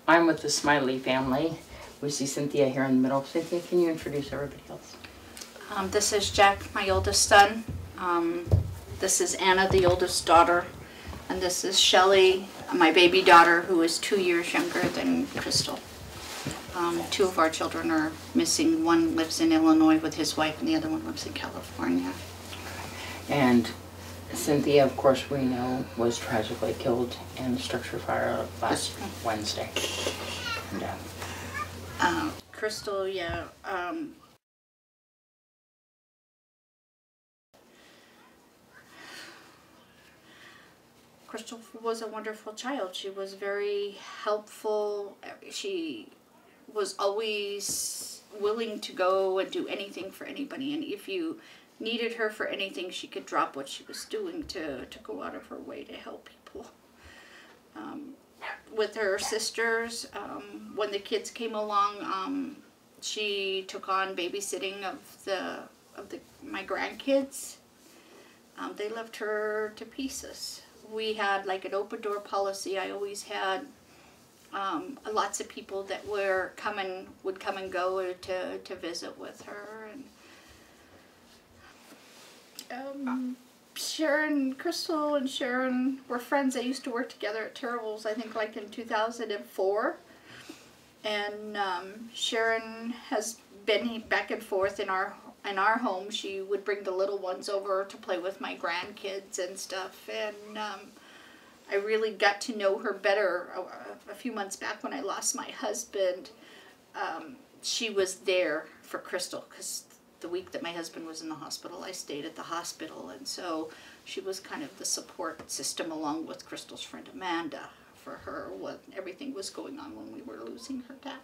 I'm with the Smiley family. We see Cynthia here in the middle. Cynthia, can you introduce everybody else? This is Jack, my oldest son. This is Anna, the oldest daughter. And this is Shelley, my baby daughter, who is 2 years younger than Crystal. Two of our children are missing. One lives in Illinois with his wife, and the other one lives in California. And Cynthia, of course, we know, was tragically killed in a structure fire last Wednesday. And, Crystal, yeah. Crystal was a wonderful child. She was very helpful. She was always willing to go and do anything for anybody. And if you needed her for anything, she could drop what she was doing to go out of her way to help people. With her sisters, when the kids came along, she took on babysitting of my grandkids. They left her to pieces. We had like an open door policy. I always had lots of people that would come and go to visit with her. And Sharon, Crystal and Sharon were friends. They used to work together at Terrible's, I think like in 2004. And Sharon has been back and forth in our home. She would bring the little ones over to play with my grandkids and stuff. And I really got to know her better a few months back when I lost my husband. She was there for Crystal because the week that my husband was in the hospital, I stayed at the hospital. And so she was kind of the support system along with Crystal's friend Amanda for her when everything was going on when we were losing her dad.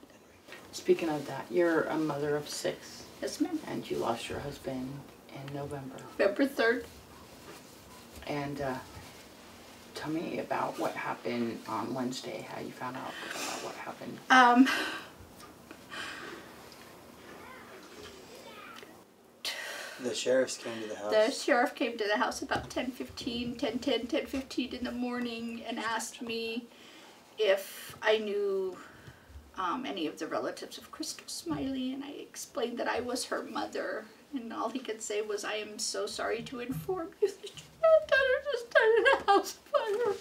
speaking of that, you're a mother of 6. Yes, ma'am. And you lost your husband in November. November 3rd. And tell me about what happened on Wednesday, how you found out about what happened. The sheriffs came to the house. The sheriff came to the house about 10:15 in the morning and asked me if I knew any of the relatives of Crystal Smiley, and I explained that I was her mother, and all he could say was, "I am so sorry to inform you that your daughter just died in a house fire."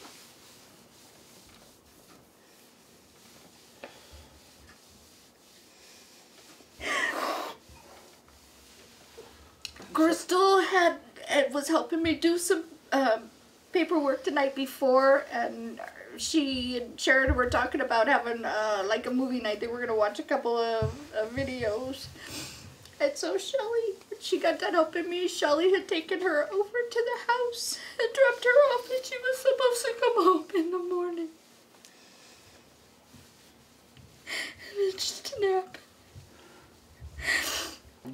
Crystal was helping me do some paperwork the night before, and she and Sharon were talking about having like a movie night. They were going to watch a couple of videos. And so Shelley, when she got done helping me, Shelley had taken her over to the house and dropped her off, and she was supposed to come home in the morning. And it just didn't happen.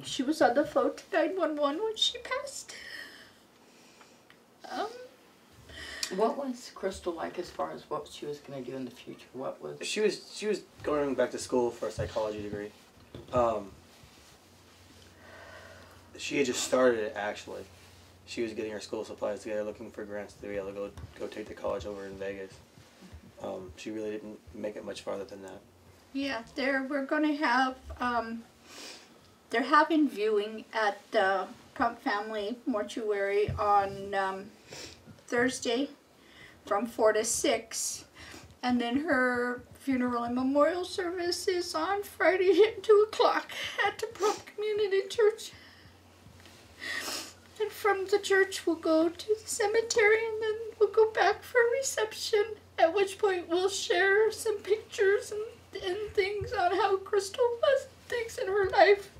She was on the phone to 911 when she passed. What was Crystal like as far as what she was going to do in the future? What was... She was going back to school for a psychology degree. She had just started it, actually. She was getting her school supplies together, looking for grants to be able to go take the college over in Vegas. She really didn't make it much farther than that. Yeah, we're going to have... they're having viewing at the Prump Family Mortuary on Thursday from 4 to 6. And then her funeral and memorial service is on Friday at 2 o'clock at the Prump Community Church. And from the church we'll go to the cemetery, and then we'll go back for a reception, at which point we'll share some pictures and things on how Crystal was, things in her life.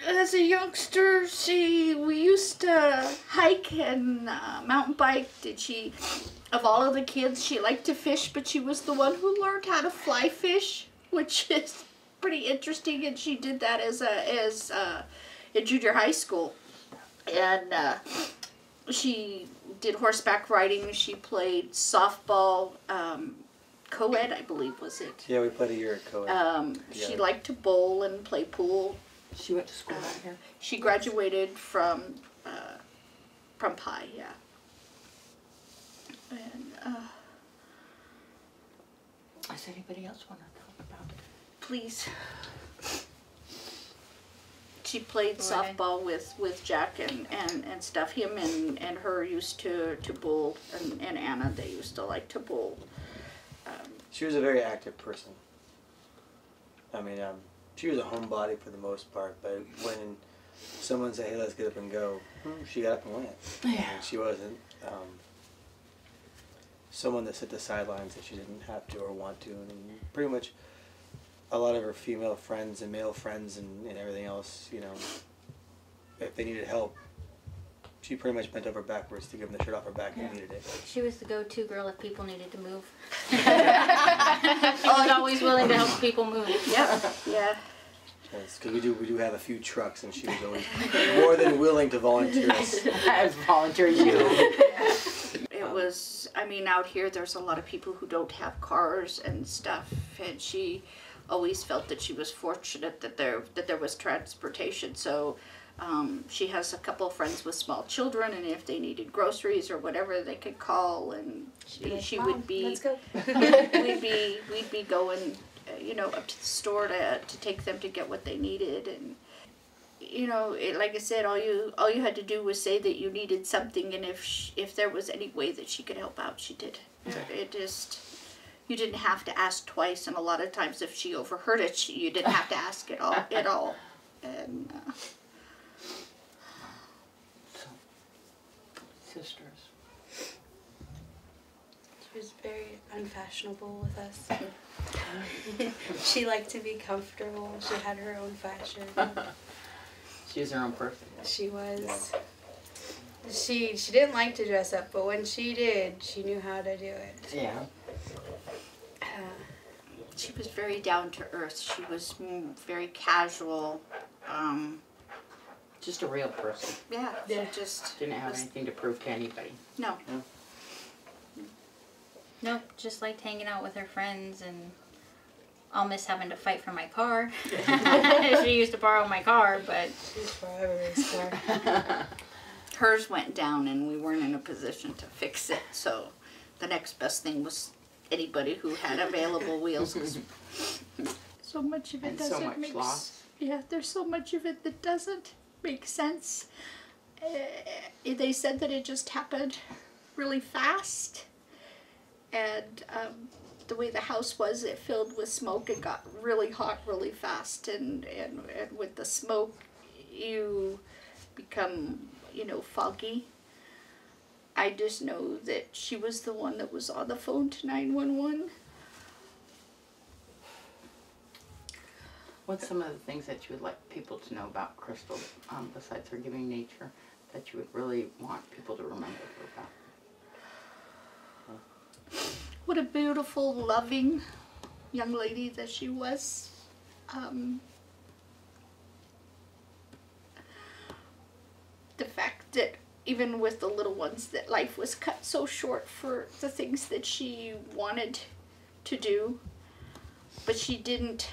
As a youngster, we used to hike and mountain bike. Of all of the kids, she liked to fish, but she was the one who learned how to fly fish, which is pretty interesting. And she did that in junior high school. And she did horseback riding. She played softball, co-ed, I believe, was it? Yeah, we played a year at co-ed. She liked to bowl and play pool. She went to school out here? She graduated from High, yeah. And Does anybody else want to talk about it? Please. She played Go ahead. softball with Jack and stuff. Him and her used to bowl, and Anna, they used to like to bowl. She was a very active person. I mean, she was a homebody for the most part, but when someone said, hey, let's get up and go, she got up and went. Yeah. And she wasn't someone that set the sidelines that she didn't have to or want to. And pretty much a lot of her female friends and male friends and everything else, you know, if they needed help, she pretty much bent over backwards to give them the shirt off her back and needed it. She was the go-to girl if people needed to move. She was always willing to help people move. Yep. Yeah. Because we do have a few trucks, and she was always more than willing to volunteer us. As volunteer you. It was, I mean, out here there's a lot of people who don't have cars and stuff, and she always felt that she was fortunate that there was transportation. So she has a couple of friends with small children, and if they needed groceries or whatever, they could call, and she would be. Let's go. we'd be going, you know, up to the store to take them to get what they needed, and you know, like I said, all you had to do was say that you needed something, and if there was any way that she could help out, she did. Yeah. It just, you didn't have to ask twice, and a lot of times if she overheard it, you didn't have to ask at all. And Sisters. She was very unfashionable with us. She liked to be comfortable. She had her own fashion. She was her own person. She was. She didn't like to dress up, but when she did, she knew how to do it. Yeah. she was very down to earth. She was very casual. Just a real person. Yeah, Yeah. she just Didn't have was- anything to prove to anybody. No. Nope, just liked hanging out with her friends, and I'll miss having to fight for my car. She used to borrow my car, but She's forever his car. Hers went down and we weren't in a position to fix it, so the next best thing was anybody who had available wheels. So much of it And so doesn't much make loss. Yeah, there's so much of it that doesn't make sense. They said that it just happened really fast, and the way the house was, it filled with smoke. It got really hot really fast, and with the smoke, you become, foggy. I just know that she was the one that was on the phone to 911. What's some of the things that you would like people to know about Crystal, besides her giving nature, that you would really want people to remember her about? What a beautiful, loving young lady that she was. The fact that even with the little ones, that life was cut so short for the things that she wanted to do. But she didn't,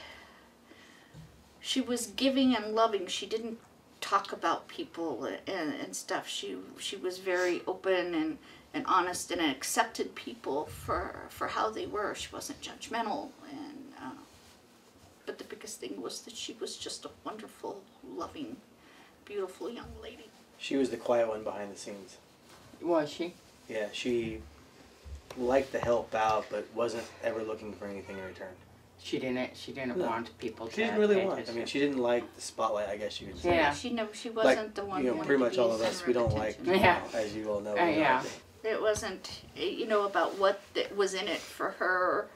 she was giving and loving. She didn't talk about people and stuff. She was very open and honest, and accepted people for how they were. She wasn't judgmental, but the biggest thing was that she was just a wonderful, loving, beautiful young lady. She was the quiet one behind the scenes. Was she? Yeah, she liked to help out, but wasn't ever looking for anything in return. She didn't No. want people to She didn't really pay want. I attention. mean, she didn't like the spotlight, I guess you could say. Yeah. She wasn't the one who wanted pretty to much be all the of us, center we of don't like, attention. Yeah. as you all know. Yeah. It wasn't, about what was in it for her,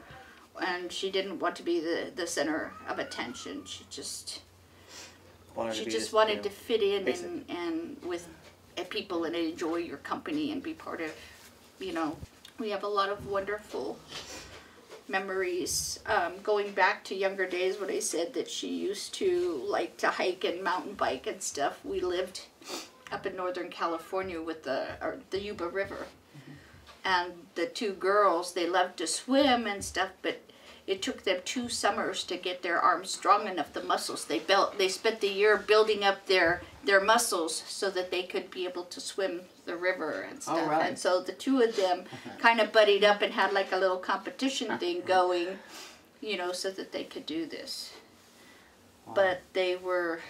and she didn't want to be the center of attention. She just wanted to fit in basic. and with people and enjoy your company and be part of, we have a lot of wonderful memories. Going back to younger days when I said that she used to like to hike and mountain bike and stuff, we lived up in Northern California with the Yuba River. And the two girls, they loved to swim and stuff, but it took them 2 summers to get their arms strong enough, the muscles. They spent the year building up their muscles so that they could be able to swim the river and stuff. Oh, really? And so the two of them kind of buddied up and had like a little competition thing going. you know, so that they could do this. Wow. But they were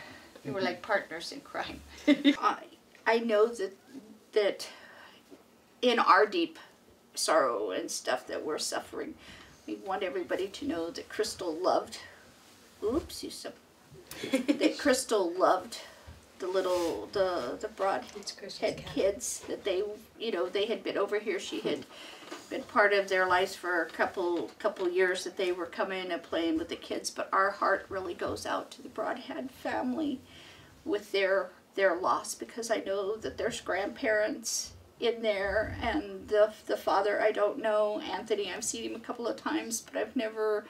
like partners in crime. I know that in our deep sorrow and stuff that we're suffering, we want everybody to know that Crystal loved, that Crystal loved the broadhead kids, that they, you know, they had been over here. She had been part of their lives for a couple years that they were coming and playing with the kids, but our heart really goes out to the Broadhead family with their loss, because I know that there's grandparents in there, and the father I don't know. Anthony, I've seen him a couple of times, but I've never,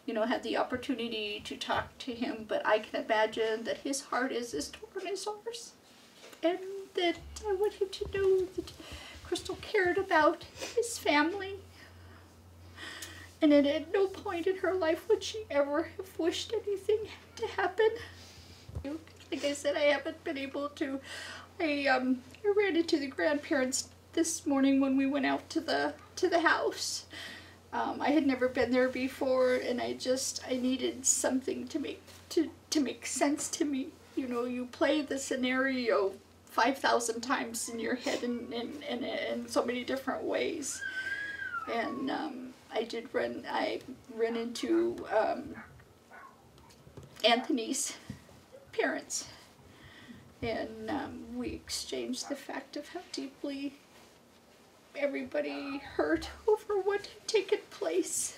you know, had the opportunity to talk to him, but I can imagine that his heart is as torn as ours, and that I want him to know that Crystal cared about his family, and that at no point in her life would she ever have wished anything to happen. Like I said, I haven't been able to. I ran into the grandparents this morning when we went out to the house. I had never been there before, and I needed something to make sense to me. You know, you play the scenario 5,000 times in your head in so many different ways. And I ran into Anthony's parents, and we exchanged the fact of how deeply everybody hurt over what had taken place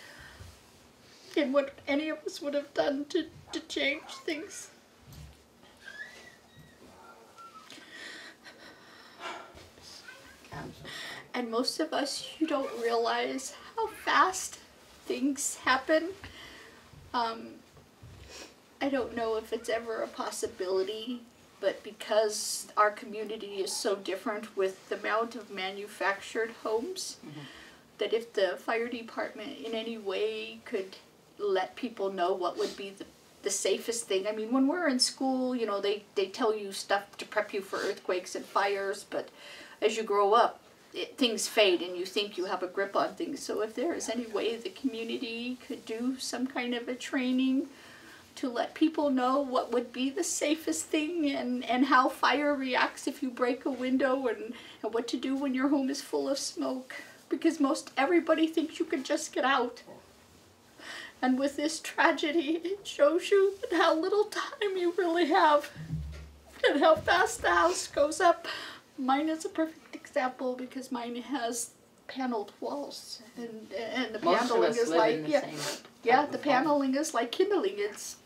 and what any of us would have done to change things. And most of us, you don't realize how fast things happen. I don't know if it's ever a possibility, but because our community is so different with the amount of manufactured homes, that if the fire department in any way could let people know what would be the safest thing. I mean, when we're in school, you know, they tell you stuff to prep you for earthquakes and fires, but as you grow up, things fade and you think you have a grip on things. So if there is any way the community could do some kind of a training to let people know what would be the safest thing, and how fire reacts if you break a window, and what to do when your home is full of smoke, because most everybody thinks you can just get out. And with this tragedy, it shows you how little time you really have and how fast the house goes up. Mine is a perfect example because mine has paneled walls, and the paneling is like, the paneling is like kindling. It's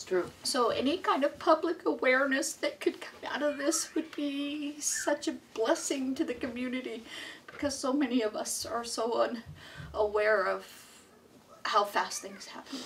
true. So any kind of public awareness that could come out of this would be such a blessing to the community, because so many of us are so unaware of how fast things happen.